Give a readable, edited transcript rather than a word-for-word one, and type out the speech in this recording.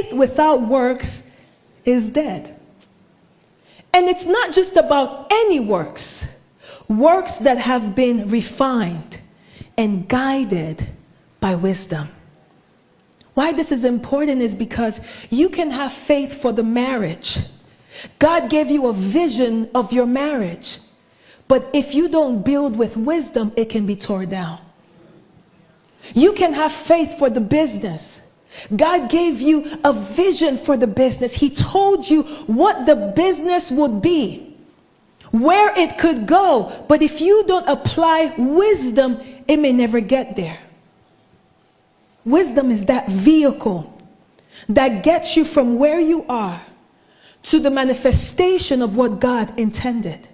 faith without works is dead. And it's not just about any works, works that have been refined and guided by wisdom. Why this is important is because you can have faith for the marriage. God gave you a vision of your marriage. But if you don't build with wisdom, it can be torn down. You can have faith for the business. God gave you a vision for the business. He told you what the business would be, where it could go. But if you don't apply wisdom, it may never get there. Wisdom is that vehicle that gets you from where you are to the manifestation of what God intended.